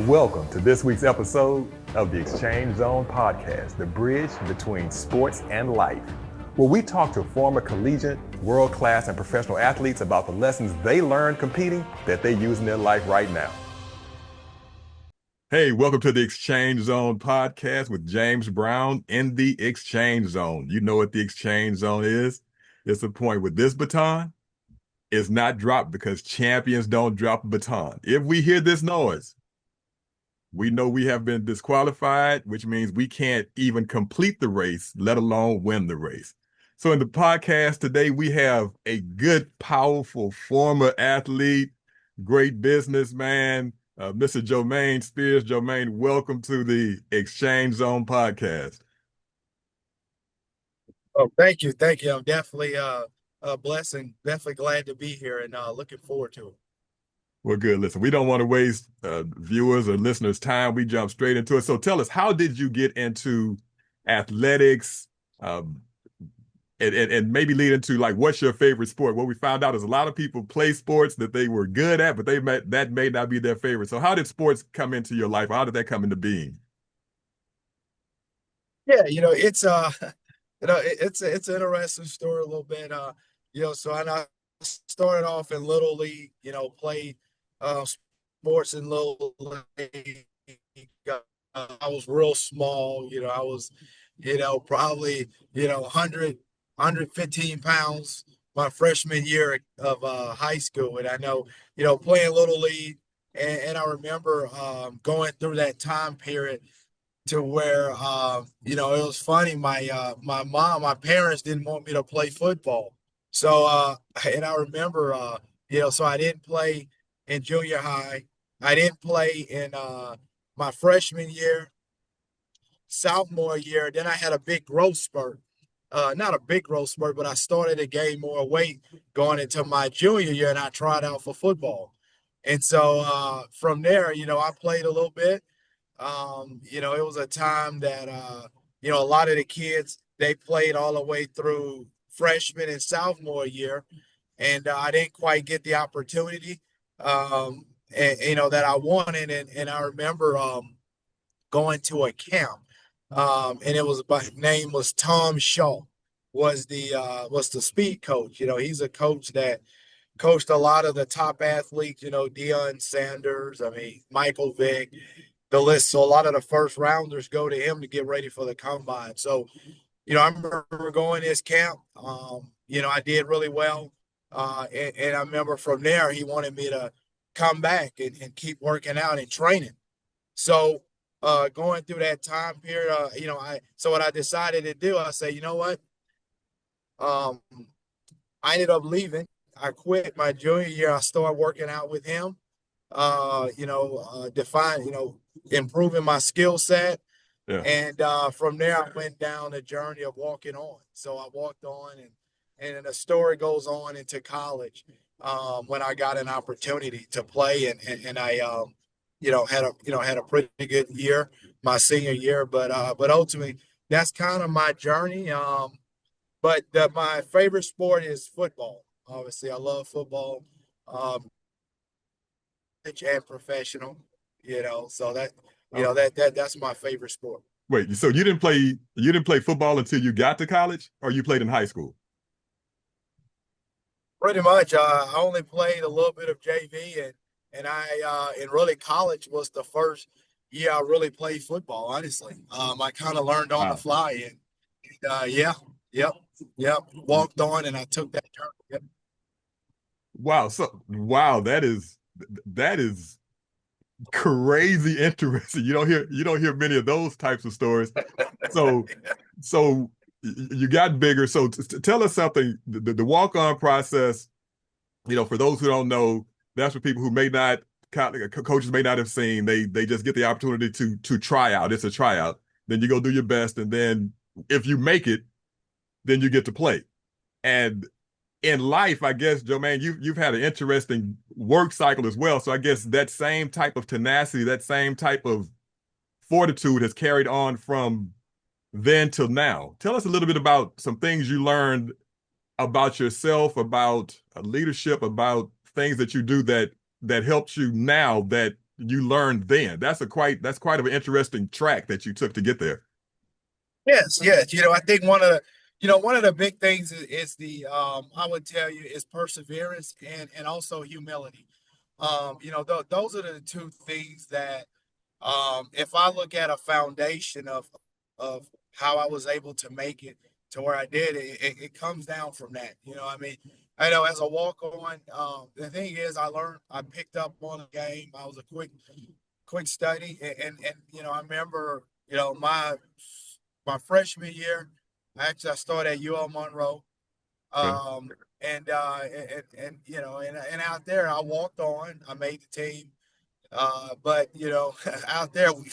Welcome to this week's episode of the Exchange Zone podcast, the bridge between sports and life, where we talk to former collegiate, world-class, and professional athletes about the lessons they learned competing that they use in their life right now. Hey, welcome to the Exchange Zone podcast with James Brown in the Exchange Zone. You know what the Exchange Zone is. It's a point with this baton is not dropped because champions don't drop a baton. If we hear this noise, we know we have been disqualified, which means we can't even complete the race, let alone win the race. So in the podcast today, we have a good, powerful former athlete, great businessman, Mr. Joemaine Spears. Joemaine, welcome to the Exchange Zone podcast. Oh, thank you. Thank you. I'm definitely a blessing. Definitely glad to be here and looking forward to it. Well, good. Listen, we don't want to waste viewers or listeners' time. We jump straight into it. So tell us, how did you get into athletics? And maybe lead into like, what's your favorite sport? What we found out is a lot of people play sports that they were good at, but that may not be their favorite. So how did sports come into your life? How did that come into being? Yeah, it's it's an interesting story a little bit. So I started off in Little League, played sports in Little League. I was real small, I was, probably, 115 pounds my freshman year of high school. And I know, playing Little League, and I remember going through that time period to where it was funny. My parents didn't want me to play football. So and I remember so I didn't play in junior high. I didn't play in my freshman year, sophomore year. Then I had a big growth spurt. Not a big growth spurt, but I started to gain more weight going into my junior year, and I tried out for football. And so from there, I played a little bit. It was a time that a lot of the kids, they played all the way through freshman and sophomore year, and I didn't quite get the opportunity, that I wanted. And I remember going to a camp, and it was, my name was Tom Shaw, was the speed coach. He's a coach that coached a lot of the top athletes. Deion Sanders, I mean Michael Vick, the list. So a lot of the first rounders go to him to get ready for the combine. So, I remember going to his camp. I did really well. And I remember from there, he wanted me to come back and keep working out and training. So going through that time period, so what I decided to do, I said, you know what? Um, I ended up leaving. I quit my junior year. I started working out with him, improving my skill set. Yeah. And from there, I went down the journey of walking on. So I walked on, and then the story goes on into college when I got an opportunity to play, and I had a pretty good year my senior year, but ultimately that's kind of my journey. But my favorite sport is football. Obviously, I love football, and professional. So that's my favorite sport. Wait, so you didn't play football until you got to college, or you played in high school? Pretty much. I only played a little bit of JV, and really college was the first year I really played football. Honestly, I kind of learned on the Wow. fly, and yeah, yep, walked on, and I took that journey. Yep. Wow. So wow, that is crazy interesting. You don't hear many of those types of stories. So so you got bigger. So tell us something. The walk-on process, for those who don't know, that's for people who may not, coaches may not have seen. They just get the opportunity to try out. It's a tryout. Then you go do your best, and then if you make it, then you get to play. And in life, I guess, Joemaine, you've had an interesting work cycle as well. So I guess that same type of tenacity, that same type of fortitude has carried on from then till now. Tell us a little bit about some things you learned about yourself, about leadership, about things that you do that helps you now that you learned then. That's quite of an interesting track that you took to get there. Yes, yes. I think one of the big things is the I would tell you is perseverance and also humility. Those are the two things that if I look at a foundation of how I was able to make it to where I did, it comes down from that. I mean, I know as a walk on, the thing is I picked up on a game. I was a quick study and I remember, my freshman year, I started at UL Monroe. Okay. Um, and out there I walked on, I made the team. But out there we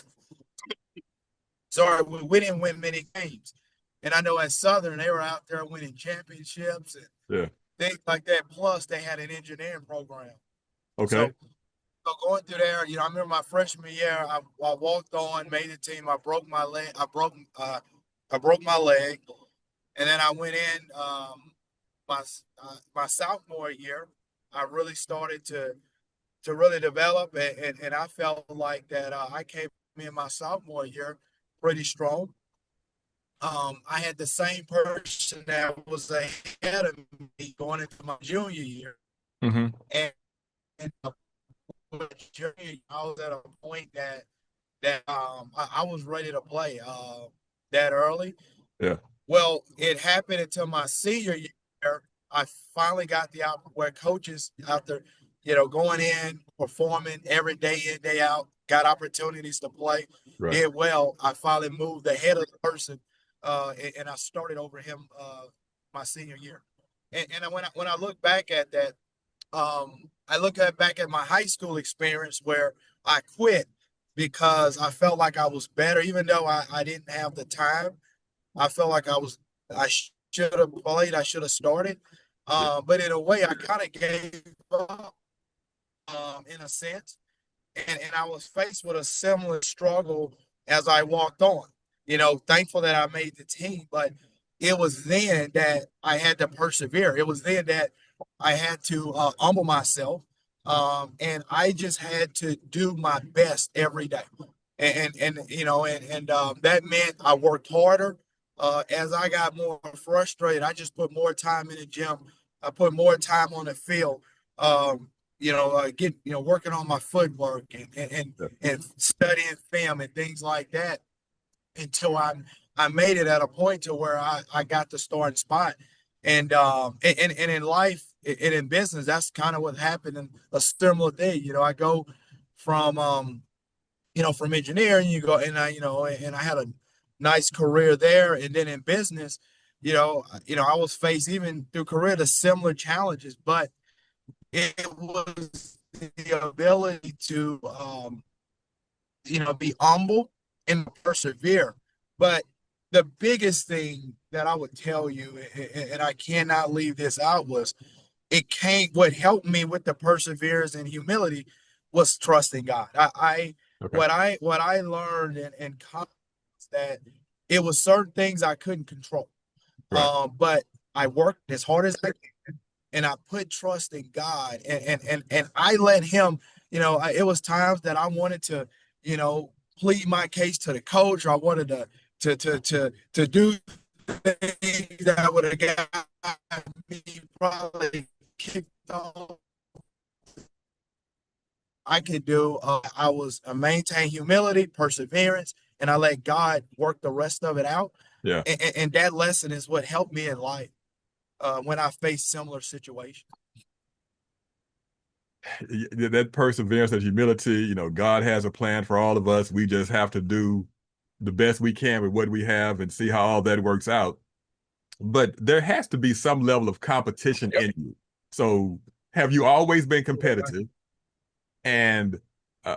didn't win many games. And I know at Southern they were out there winning championships and Yeah. things like that. Plus they had an engineering program. Okay. So going through there, I remember my freshman year, I walked on, made the team. I broke my leg. I broke my leg, and then I went in my sophomore year. I really started to really develop, and I felt like that I came in my sophomore year pretty strong. I had the same person that was ahead of me going into my junior year, Hmm. and, and junior, I was at a point that I was ready to play that early. Yeah. Well, it happened until my senior year. I finally got the out where coaches out there, going in, performing every day in, day out, got opportunities to play, Right. did well. I finally moved ahead of the person, and I started over him my senior year. And when I look back at that, I look back at my high school experience where I quit because I felt like I was better, even though I didn't have the time. I felt like I should have played, I should have started. Yeah. But in a way, I kind of gave up in a sense. And I was faced with a similar struggle as I walked on. Thankful that I made the team, but it was then that I had to persevere. It was then that I had to humble myself, and I just had to do my best every day. And that meant I worked harder. As I got more frustrated, I just put more time in the gym. I put more time on the field. Working on my footwork Yeah. and studying film and things like that until I made it at a point to where I got the starting spot. And in life and in business, that's kind of what happened in a similar thing. I go from from engineering, you go and I had a nice career there. And then in business, I was faced even through career to similar challenges, but it was the ability to be humble and persevere. But the biggest thing that I would tell you, and I cannot leave this out, was what helped me with the perseverance and humility was trusting God. Okay. What I learned in college is that it was certain things I couldn't control. Right. But I worked as hard as I can, and I put trust in God, and I let Him. It was times that I wanted to, plead my case to the coach, or I wanted to do things that would have got me probably kicked off. I could do. I was maintain humility, perseverance, and I let God work the rest of it out. Yeah. And that lesson is what helped me in life when I face similar situations. That perseverance, that humility, God has a plan for all of us. We just have to do the best we can with what we have and see how all that works out. But there has to be some level of competition Yep. in you. So, have you always been competitive? And uh,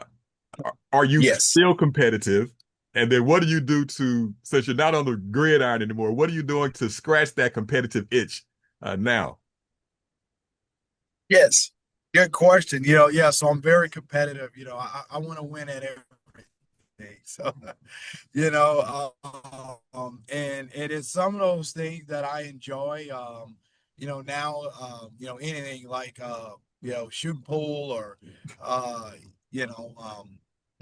are you Yes. still competitive? And then what do you do since you're not on the gridiron anymore, what are you doing to scratch that competitive itch now? Yes. Good question. Yeah. So I'm very competitive. I want to win at everything. So, and it is some of those things that I enjoy. Now, anything like, shooting pool or,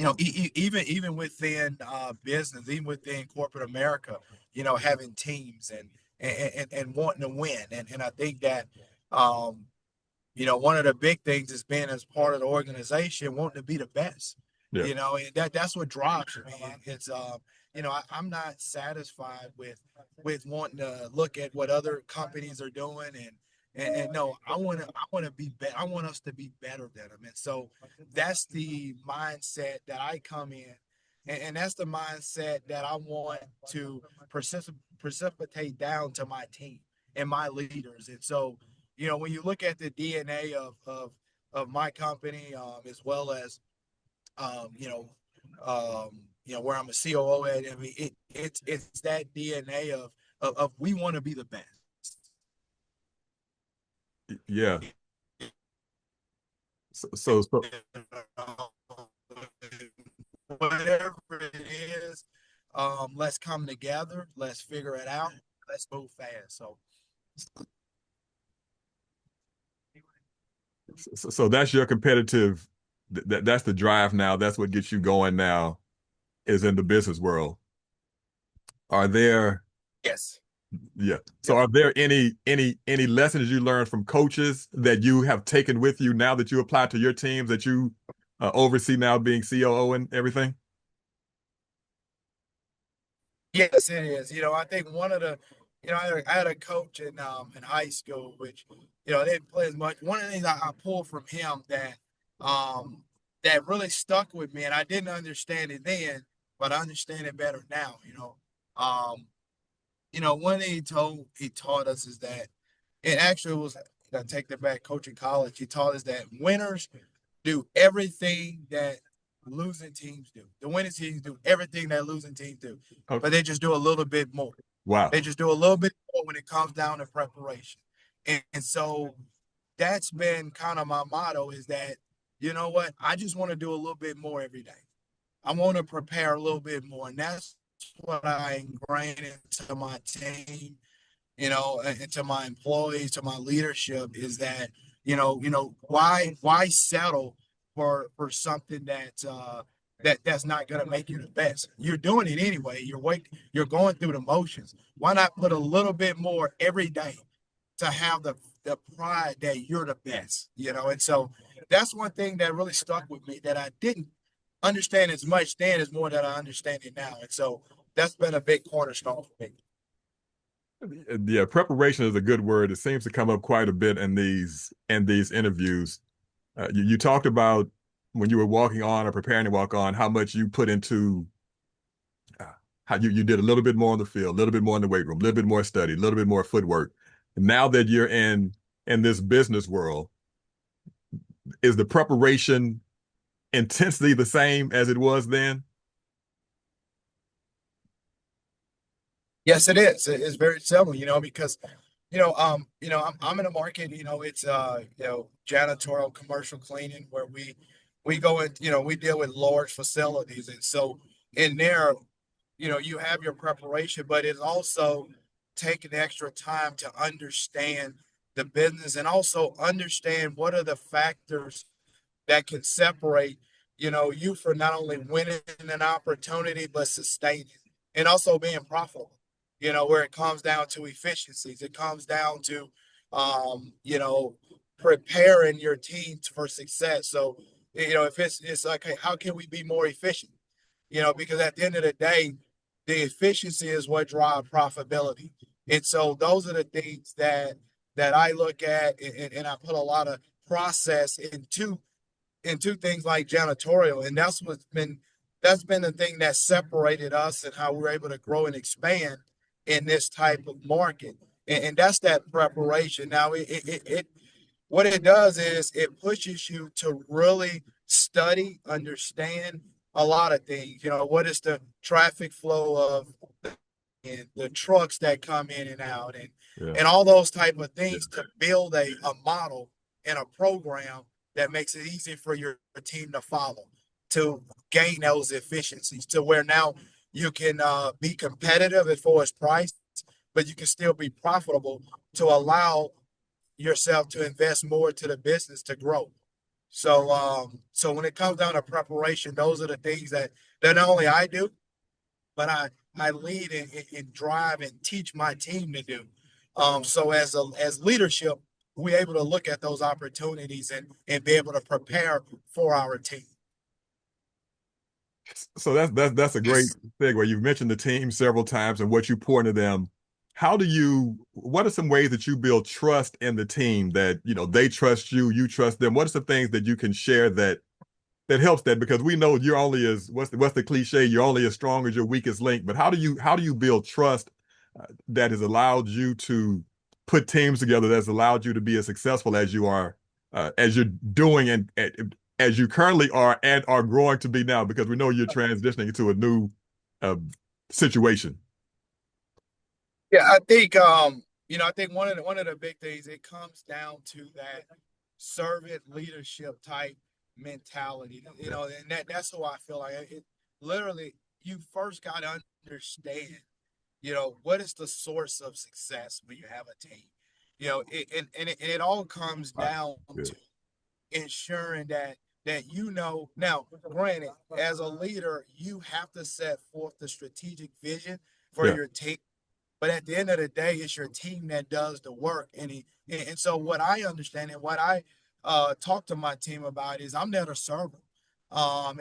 Even within business, even within corporate America, having teams and wanting to win. And I think that one of the big things is being as part of the organization, wanting to be the best. Yeah. And that's what drives me. It's I'm not satisfied with wanting to look at what other companies are doing and no, I want to be better. I want us to be better than them. And so that's the mindset that I come in, and that's the mindset that I want to precipitate down to my team and my leaders. And so when you look at the DNA of my company, as well as where I'm a COO at, I mean, it's that DNA of we want to be the best. Yeah. So Whatever it is, let's come together, let's figure it out, let's move fast. so that's your competitive, that's the drive now. That's what gets you going now, is in the business world. Are there, Yes. yeah. So Yep. are there any lessons you learned from coaches that you have taken with you now that you apply to your teams that you oversee now being COO and everything? Yes, it is. I think one of the, I had a coach in high school, which they didn't play as much. One of the things I pulled from him um that really stuck with me, and I didn't understand it then, but I understand it better now. One thing he taught us is that it actually was. I take that back. Coaching college, he taught us that winners do everything that losing teams do. The winning teams do everything that losing teams do, Okay. but they just do a little bit more. Wow. They just do a little bit more when it comes down to preparation. And so that's been kind of my motto, is that, you know what? I just want to do a little bit more every day. I want to prepare a little bit more. And that's what I ingrain into my team, and to my employees, to my leadership, is that, why settle for something that's not going to make you the best. You're doing it anyway. You're going through the motions. Why not put a little bit more every day to have the pride that you're the best. And so that's one thing that really stuck with me, that I didn't understand as much then, as more that I understand it now. And so that's been a big cornerstone for me. Yeah, preparation is a good word. It seems to come up quite a bit in these interviews. You talked about when you were walking on or preparing to walk on, how much you put into uh, how you did a little bit more on the field, a little bit more in the weight room, a little bit more study, a little bit more footwork. Now that you're in this business world, is the preparation intensely the same as it was then? Yes, it is. It's very similar, because I'm in a market, it's janitorial commercial cleaning, where we go in, we deal with large facilities. And so in there, you have your preparation, but it's also taking extra time to understand the business, and also understand what are the factors that can separate, you for not only winning an opportunity, but sustaining and also being profitable. Where it comes down to efficiencies, it comes down to, um, you know, preparing your team for success. So, if it's like, hey, how can we be more efficient? Because at the end of the day, the efficiency is what drives profitability. And so those are the things that I look at, and I put a lot of process into things like janitorial. And that's been the thing that separated us, and how we're able to grow and expand in this type of market. And that's that preparation. Now it what it does is it pushes you to really study, understand a lot of things. What is the traffic flow of, and the trucks that come in and out, and Yeah. and all those type of Yeah. things, to build a model and a program that makes it easy for your team to follow, to gain those efficiencies, to where now you can be competitive as far as price, but you can still be profitable, to allow yourself to invest more to the business to grow. So when it comes down to preparation, those are the things that not only I do, but I lead and drive and teach my team to do. So as leadership, we're able to look at those opportunities and be able to prepare for our team. So that's a great thing where you've mentioned the team several times and what you pour into them. What are some ways that you build trust in the team that, they trust you, you trust them? What are some things that you can share that helps that? Because we know you're only as, what's the cliche? You're only as strong as your weakest link. But how do you build trust that has allowed you to put teams together, that's allowed you to be as successful as you are, as you're doing, and as you currently are and are growing to be now? Because we know you're transitioning into a new uh, situation. Yeah, I think one of the big things, it comes down to that servant leadership type mentality. Yeah. And that's how I feel like literally you first got to understand, what is the source of success when you have a team. And it all comes Right. down Good. to ensuring that now, granted, as a leader, you have to set forth the strategic vision for Yeah. your team, but at the end of the day, it's your team that does the work. And so what I understand and what I talk to my team about is I'm there to serve them. And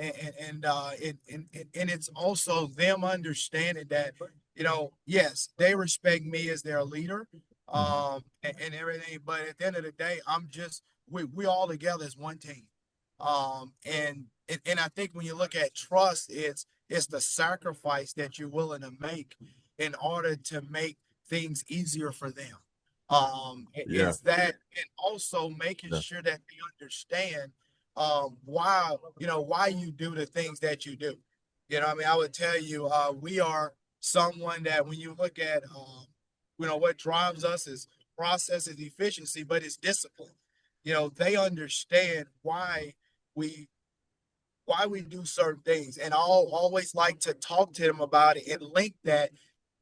it's also them understanding that, yes, they respect me as their leader, Mhm. and everything. But at the end of the day, we all together as one team. And I think when you look at trust, it's the sacrifice that you're willing to make in order to make things easier for them. Yeah. It's that, and also making Yeah. sure that they understand why you do the things that you do. I mean, I would tell you, we are someone that when you look at, what drives us is process is efficiency, but it's discipline. They understand we why we do certain things. And I'll always like to talk to them about it and link that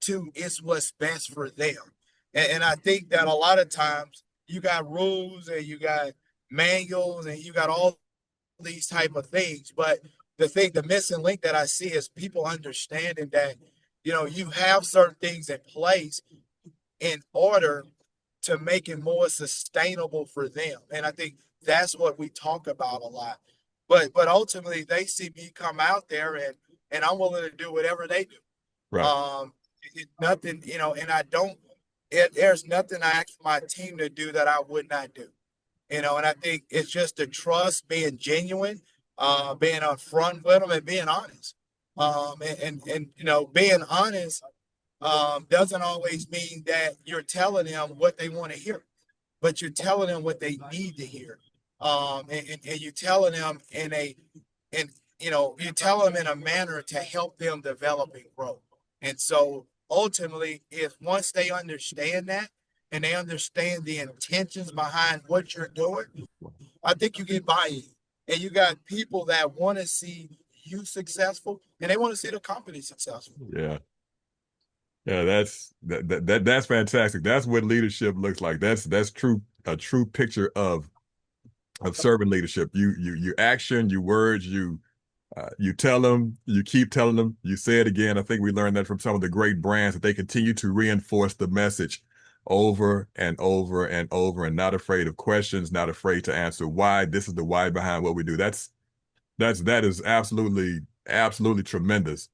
to it's what's best for them. And I think that a lot of times you got rules and you got manuals and you got all these type of things. But the missing link that I see is people understanding that, you have certain things in place in order to make it more sustainable for them. And I think that's what we talk about a lot. But ultimately they see me come out there and I'm willing to do whatever they do. Right. Um Nothing, and there's nothing I ask my team to do that I would not do. And I think it's just the trust, being genuine, being upfront with them and being honest. And being honest doesn't always mean that you're telling them what they want to hear, but you're telling them what they need to hear. And you're telling them in you tell them in a manner to help them develop and grow. And so ultimately, if once they understand that and they understand the intentions behind what you're doing, I think you get buy-in. And you got people that want to see you successful and they want to see the company successful. Yeah. Yeah, that's fantastic. That's what leadership looks like. That's true, a true picture of servant leadership. You action, you words, you tell them, you keep telling them, you say it again. I think we learned that from some of the great brands, that they continue to reinforce the message over and over and over, and not afraid of questions, not afraid to answer why. This is the why behind what we do. That is absolutely tremendous.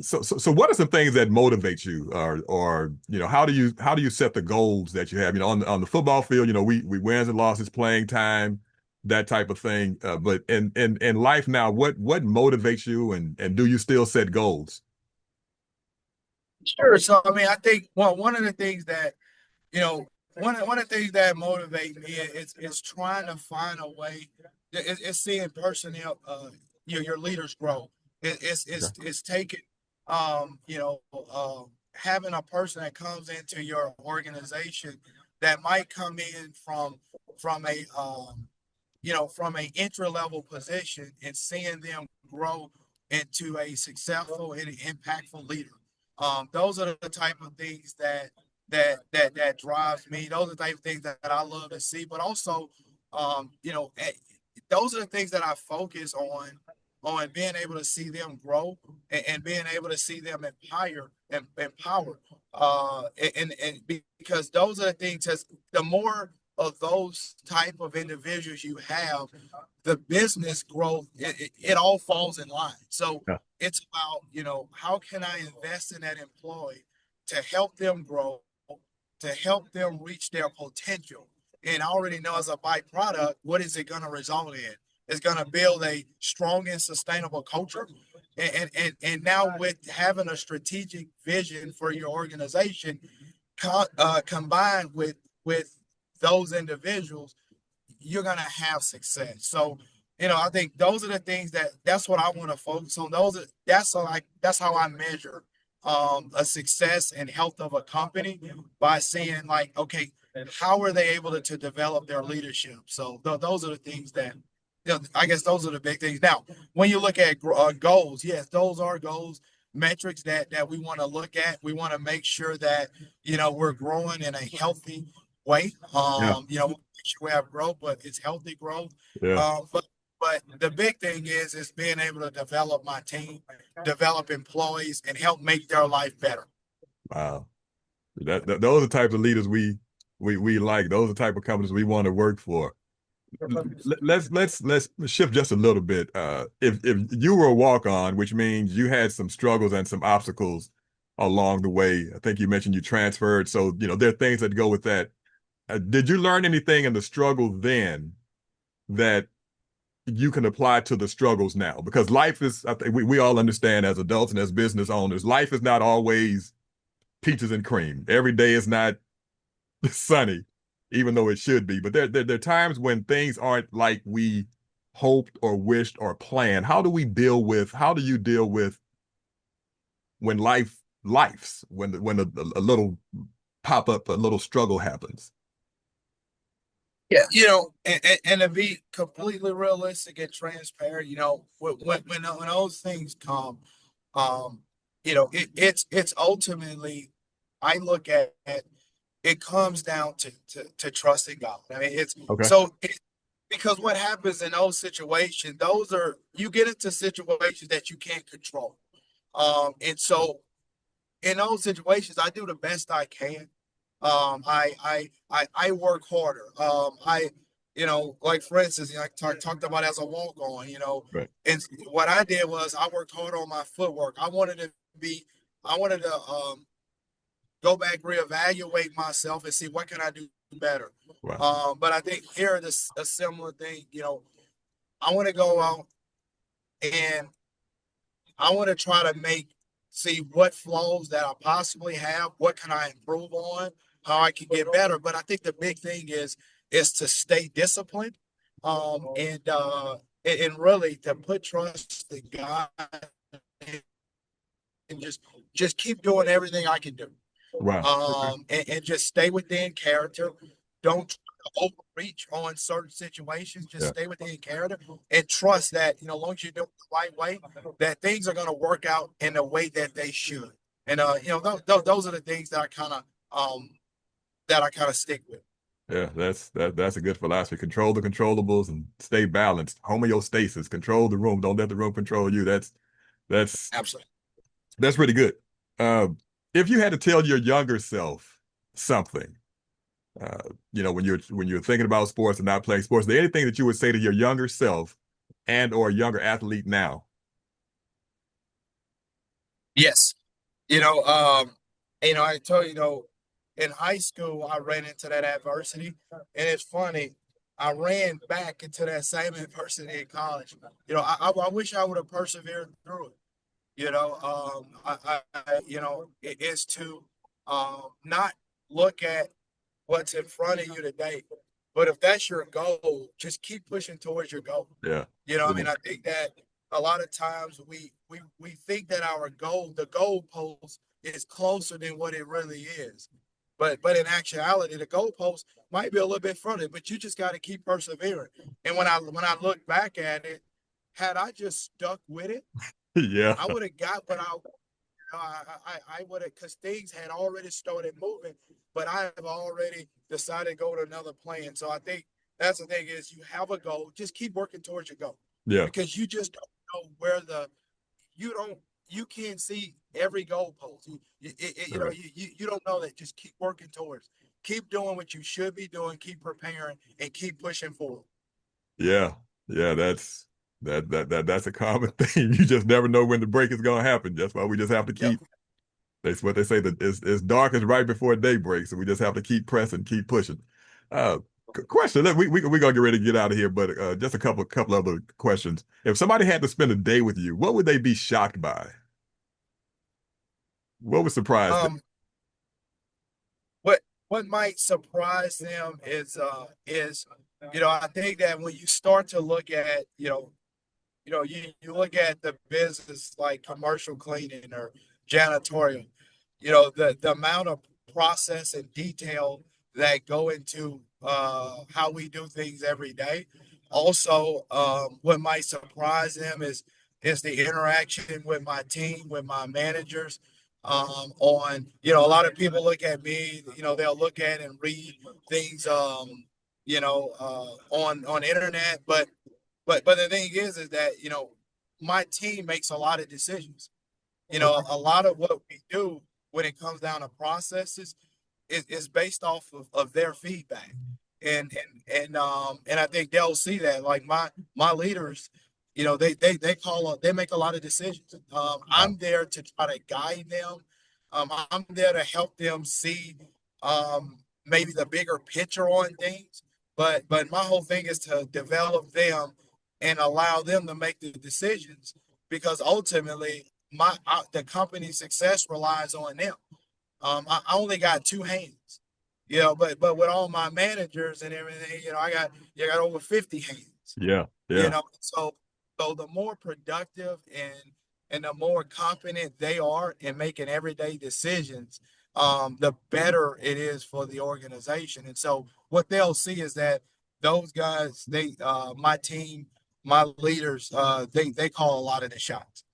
So what are some things that motivate you, or how do you set the goals that you have? On the football field, we wins and losses, playing time, that type of thing. But in life now, what motivates you, and do you still set goals? Sure. So I mean, I think one of the things that you know, one of the things that motivate me is trying to find a way. It's seeing personnel, your leaders grow. Okay. It's taking, having a person that comes into your organization that might come in from a from a entry level position and seeing them grow into a successful and impactful leader. Those are the type of things that drives me. Those are the type of things that I love to see. But also, those are the things that I focus on being able to see them grow and being able to see them empower. And because those are the things, as the more of those type of individuals you have, the business growth, it all falls in line. So Yeah. it's about, how can I invest in that employee to help them grow, to help them reach their potential. And I already know as a byproduct, what is it going to result in? It's going to build a strong and sustainable culture. And now with having a strategic vision for your organization, combined with those individuals, you're going to have success. So, I think those are the things that's what I want to focus on. That's how I measure a success and health of a company, by seeing, like, okay, how are they able to develop their leadership? So those are the things that, I guess those are the big things. Now, when you look at goals, yes, those are goals, metrics that we want to look at. We want to make sure that, we're growing in a healthy way. Yeah. Make sure we have growth, but it's healthy growth. Yeah. But the big thing is being able to develop my team, develop employees, and help make their life better. Wow. Those are the types of leaders we like. Those are the type of companies we want to work for. Let's shift just a little bit. If you were a walk on, which means you had some struggles and some obstacles along the way. I think you mentioned you transferred, so there are things that go with that. Did you learn anything in the struggle then that you can apply to the struggles now? Because life is, I think we all understand as adults and as business owners, life is not always peaches and cream. Every day is not sunny, even though it should be. But there are times when things aren't like we hoped or wished or planned. How do you deal with when when a little pop up, a little struggle happens? Yeah, and to be completely realistic and transparent, when those things come, um, it's ultimately, I look at it comes down to trusting God. I mean, Okay. because what happens in those situations, you get into situations that you can't control. And so in those situations, I do the best I can. I work harder. Like for instance, I talked about as a walk on, Right. and what I did was I worked hard on my footwork. I wanted to go back, reevaluate myself, and see what can I do better. Wow. But I think here this a similar thing. I want to go out and I want to try to see what flaws that I possibly have, what can I improve on, how I can get better. But I think the big thing is to stay disciplined, and really to put trust in God, and just keep doing everything I can do. Wow. Okay. And just stay within character. Don't overreach on certain situations. Just Yeah. stay within character and trust that, as long as you do it the right way, that things are going to work out in the way that they should. And those are the things that I kind of stick with. Yeah, that's a good philosophy. Control the controllables and stay balanced. Homeostasis. Control the room. Don't let the room control you. That's Absolutely. that's pretty good. Uh, if you had to tell your younger self something, when you're thinking about sports and not playing sports, is there anything that you would say to your younger self and or younger athlete now? Yes. I told in high school I ran into that adversity, and it's funny. I ran back into that same adversity in college. I wish I would have persevered through it. It is to not look at what's in front of you today, but if that's your goal, just keep pushing towards your goal. Yeah. And I think that a lot of times we think that the goalpost is closer than what it really is. But in actuality, the goalpost might be a little bit further, but you just got to keep persevering. And when I look back at it, had I just stuck with it, Yeah. I would have got what I would have, because things had already started moving, but I have already decided to go to another plan. So I think that's the thing is you have a goal, just keep working towards your goal Yeah. because you just don't know where you don't you can't see every goalpost. You know Correct. you don't know that. Just keep working towards. Keep doing what you should be doing. Keep preparing and keep pushing forward. Yeah. Yeah. That's a common thing. You just never know when the break is gonna happen. That's why we just have to Yep. keep. That's what they say, that it's darkest right before day breaks, so we just have to keep pressing, keep pushing. Uh, Question. We're gonna get ready to get out of here, but just a couple other questions. If somebody had to spend a day with you, what would they be shocked by? What would surprise them? Um, what what might surprise them is I think that when you start to look at you look at the business like commercial cleaning or janitorial, the amount of process and detail that go into how we do things every day. Also, what might surprise them is the interaction with my team, with my managers. On a lot of people look at me, they'll look at and read things, on internet, but the thing is that my team makes a lot of decisions. A lot of what we do when it comes down to processes is based off of their feedback. And I think they'll see that. Like my leaders, they make a lot of decisions. Wow. I'm there to try to guide them. I'm there to help them see maybe the bigger picture on things. But my whole thing is to develop them and allow them to make the decisions because ultimately the company's success relies on them. I only got two hands, but with all my managers and everything, I got over 50 hands, Yeah. Yeah. so the more productive and the more confident they are in making everyday decisions, the better it is for the organization. And so what they'll see is that those guys, my team, my leaders, they call a lot of the shots,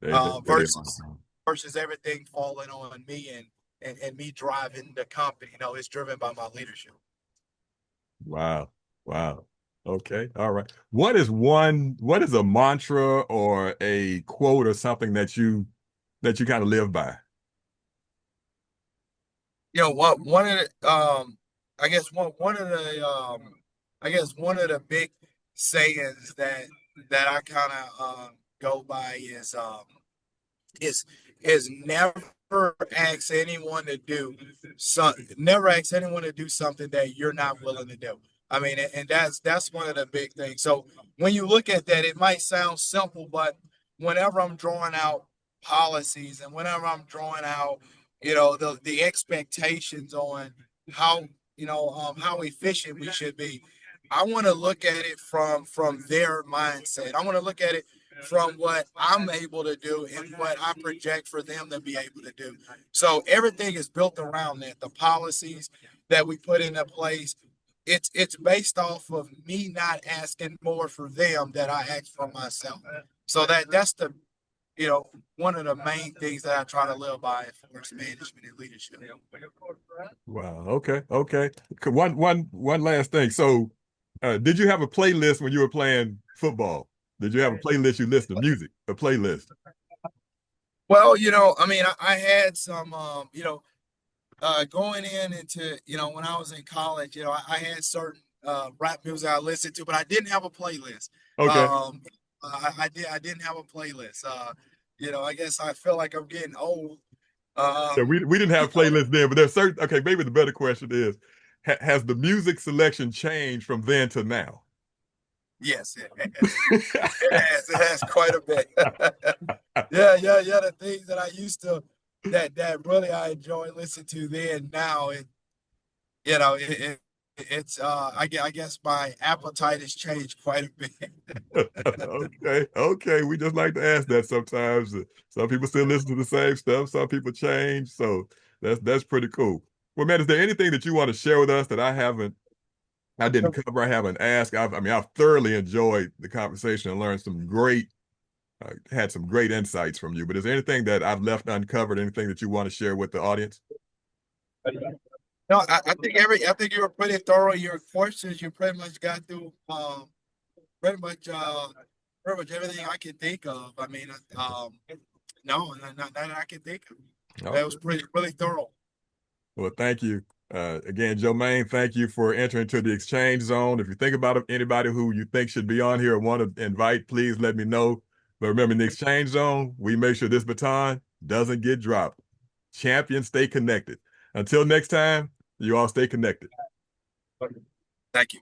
They really versus are. everything falling on me and me driving the company. It's driven by my leadership. Wow. Wow. Okay. All right. What is a mantra or a quote or something that you kind of live by? What one of the I guess one of the big sayings that I kind of go by is is never ask anyone to do something that you're not willing to do. I mean, and that's one of the big things. So when you look at that, it might sound simple, but whenever I'm drawing out policies and whenever I'm drawing out, the expectations on how how efficient we should be, I want to look at it from their mindset. I want to look at it from what I'm able to do and what I project for them to be able to do. So everything is built around that. The policies that we put into place, it's based off of me not asking more for them that I ask for myself. So that's the one of the main things that I try to live by as far as management and leadership. Wow. Okay. Okay. One last thing. So, did you have a playlist when you were playing football? Did you have a playlist you listen to music? A playlist? Well, I mean, I had some, going in into, when I was in college, I had certain rap music I listened to, but I didn't have a playlist. Okay. I didn't have a playlist. I guess I feel like I'm getting old. Yeah, Um, we didn't you have know, playlists then, but there's certain. Okay, maybe the better question is, has the music selection changed from then to now? yes, it has. It has quite a bit. Yeah. The things that I used to that really I enjoy listening to then now you know it, it it's I guess my appetite has changed quite a bit. Okay, okay. We just like to ask that sometimes. Some people still listen to the same stuff. Some people change. So that's pretty cool. Well, man, is there anything that you want to share with us that I didn't cover, I haven't asked? I mean, I've thoroughly enjoyed the conversation and learned had some great insights from you. But is there anything that I've left uncovered? Anything that you want to share with the audience? No, I think you were pretty thorough. Your questions, you pretty much got through pretty much pretty much everything I can think of. I mean, no, not that I can think of. That was Okay. pretty really thorough. Well, thank you. Again, Joemaine, thank you for entering to the exchange zone. If you think about anybody who you think should be on here or want to invite, please let me know. But remember, in the exchange zone, we make sure this baton doesn't get dropped. Champions stay connected. Until next time, you all stay connected. Thank you.